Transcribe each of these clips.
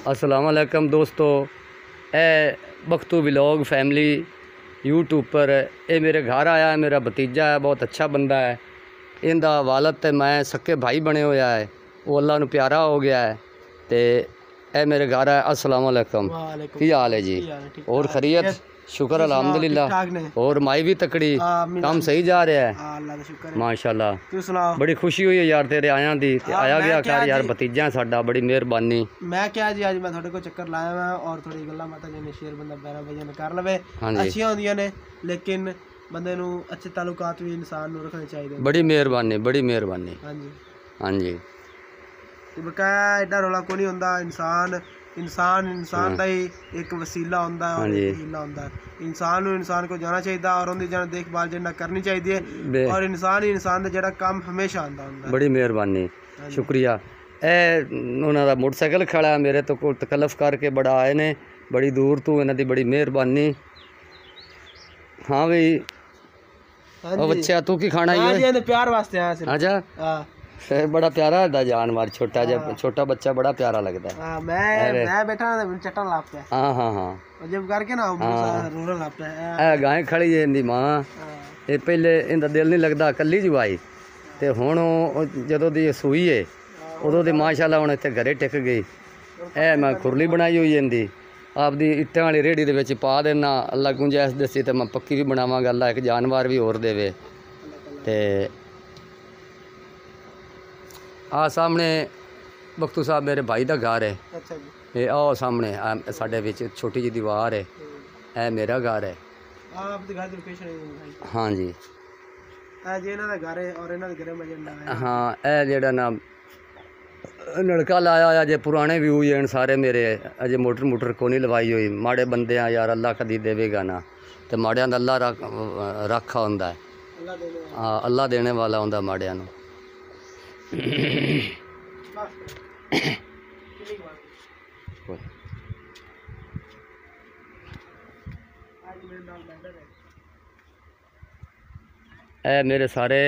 अस्सलाम वालेकुम दोस्तों, ए बख्तू व्लॉग फैमिली यूट्यूब पर ये मेरे घर आया है। मेरा भतीजा है, बहुत अच्छा बंदा है। इनका वालद ते मैं सक्के भाई बने होया है, वो अल्लाह नू प्यारा हो गया है। तो ए मेरे घर है। अस्सलाम वालेकुम, की हाल है जी? और खैरियत? शुक्र अल्हम्दुलिल्लाह। और माई भी तकड़ी, काम सही जा रहा है माशाल्लाह। बड़ी खुशी हुई है यार तेरे आया दी, आया गया कर यार, भतीजा साडा, बड़ी मेहरबानी। मैं क्या जी, आज मैं थोड़े को चक्कर लाया मैं और थोड़ी गल्लां बातां जिन्हें शेर बंदा पैरा बजन कर लवे अच्छियां होंदियां ने, लेकिन बंदे नू अच्छे ताल्लुकात भी इंसान नू रखने चाहिए। बड़ी मेहरबानी, बड़ी मेहरबानी। हाँ जी, हाँ जी। बकाया एडा रौला कोई नहीं होंदा। इंसान का ही एक वसीला होंदा है और एक हीला होंदा है। इंसान को जाना चाहिए और उनकी जान देखभाल जिन्ना करनी चाहिए, और इंसान ही इंसान का जेड़ा काम हमेशा आंदा होंदा। बड़ी मेहरबानी, शुक्रिया। उन्होंने दा मोटरसाइकिल खड़ा है मेरे तो को तकल्लफ करके बड़ा आए ने, बड़ी दूर तो इन्हों की बड़ी मेहरबानी। हाँ भाई, बच्चा तू की खाना ही प्यार वास्ते आया सिर्फ। अच्छा, बड़ा प्यारा है जानवर, छोटा बच्चा बड़ा प्यारा लगता है। मैं बैठा चट्टा लापता है। हाँ हाँ हाँ, जब करके ना रोना लापता है। गाय खड़ी है इनकी माँ, ये पहले इनका दिल नहीं लगता, कली जवाई, तो हुण जदों दी सूई है उदों दी माशाल्लाह हुण इत्थे घरे टिक गई। मैं खुरली बनाई हुई इनकी, आपदी इट्टां वाली रेहड़ी दे विच पा देना। अल्लाह गुंजाइश दसी तो मैं पक्की भी बनावांगा, अल्लाह एक जानवर भी होर देवे। ते आ सामने बख्तू साहब मेरे भाई का घर है। अच्छा जी। ये आओ सामने साडे विच छोटी जी दीवार है, ए मेरा घर है। आप घर दी लोकेशन है? हाँ जी, जे इन्हां दा घर है और इन्हां दे घरे में जंदा है। हाँ, ए जेड़ा ना नलका लाया होया जे, पुराने व्यू हैं सारे मेरे, अजे मोटर को नहीं लवाई हुई। माड़े बंदे हैं यार, अल्लाह कदी देवेगा ना, तो माड़ियां दा अल्लाह रखा होंदा है। हाँ, अल्लाह देने वाला होंदा माड़ियां नूं। ए मेरे सारे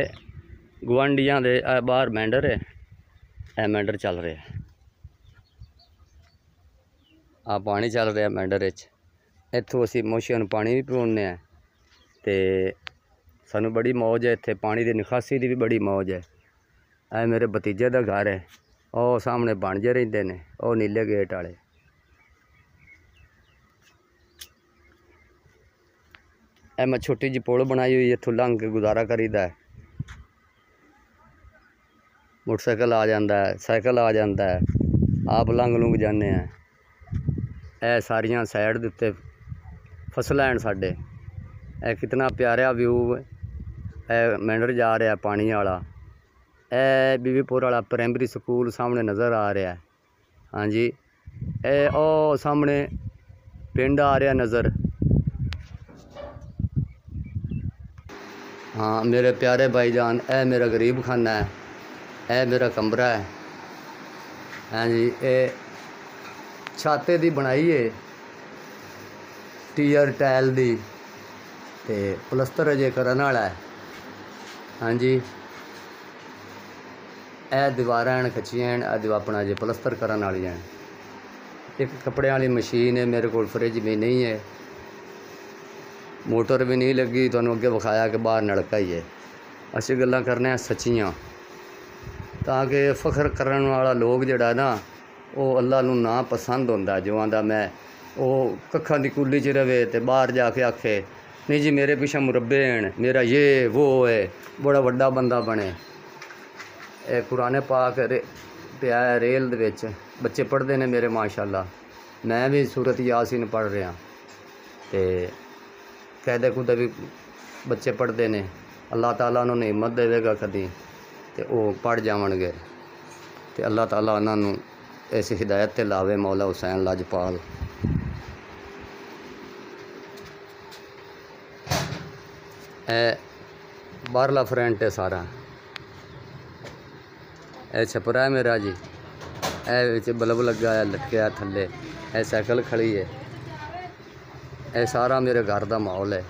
गुआंढियां दे बाहर मैंडर है, ए मैंडर चल रहा है, आ पानी चल रहा है मैंडर विच। इत्थों असीं मोशियां नूं पानी भी पिलाउने आ, ते सानू बड़ी मौज है इत्थे, पानी की निकासी की भी बड़ी मौज है। ए मेरे भतीजे का घर है, और सामने बनजे रहिंदे ने, और नीले गेट वाले। ए मैं छोटी जी पुल बनाई हुई, इत्थों लंघ के गुजारा करीदा है। मोटरसाइकिल आ जाता है, साइकिल आ जाता है, आप लंघ लुंघ जाने हैं। ए सारियां साइड दे उत्ते फसलां हैं साडे। ए कितना प्यारा व्यू है। मैंडर जा रहा है पानी वाला। ए बीबीपुर वाला प्राइमरी स्कूल सामने नज़र आ रहा है। हाँ जी, ए ओ सामने पिंड आ रहा नज़र। हाँ मेरे प्यारे भाईजान, ए मेरा गरीब खाना है, ए मेरा कमरा है। हाँ जी, ये छाते दी बनाई है, टीयर टैल दी, ते प्लस्तर अजे करन वाला है। हाँ जी, ए दीवारां हैं कच्चियां हैं, अपना अजे प्लस्तर करन वाली हैं। एक कपड़े वाली मशीन है मेरे को, फ्रिज भी नहीं है, मोटर भी नहीं लगी। तुहानूं अगे विखाया कि बाहर नलका ही है। असीं गल्लां करने सच्चियां, ताकि फख्र करन वाला लोग जिहड़ा ना, वो अल्लाह नूं ना पसंद होंदा। जो आंदा मैं वो कक्खां दी कुली च रवे ते बाहर जाके आखे नहीं जी मेरे पिछे मुरब्बे हैं, मेरा ये वो है, बड़ा वड्डा बंदा बने। ए कुरान पाक पिया है रेल दे विच, बच्चे पढ़ते हैं मेरे माशाल्लाह। मैं भी सूरत यासीन पढ़ रहा, ते कहदे कुदे भी बच्चे पढ़ते हैं। अल्लाह ताला उन्होंने हिम्मत देवेगा कदी, तो वो पढ़ जावणगे, तो अल्लाह ताला उन्होंने इस हिदायत ते लावे, मौला हुसैन लाजपाल। ए बाहरला फ्रंट है सारा, ए छपरा है मेरा जी। ए बल्ब लगा है लटकिया थल्ले, ए साइकिल खड़ी है। ए सारा मेरे घर का माहौल है।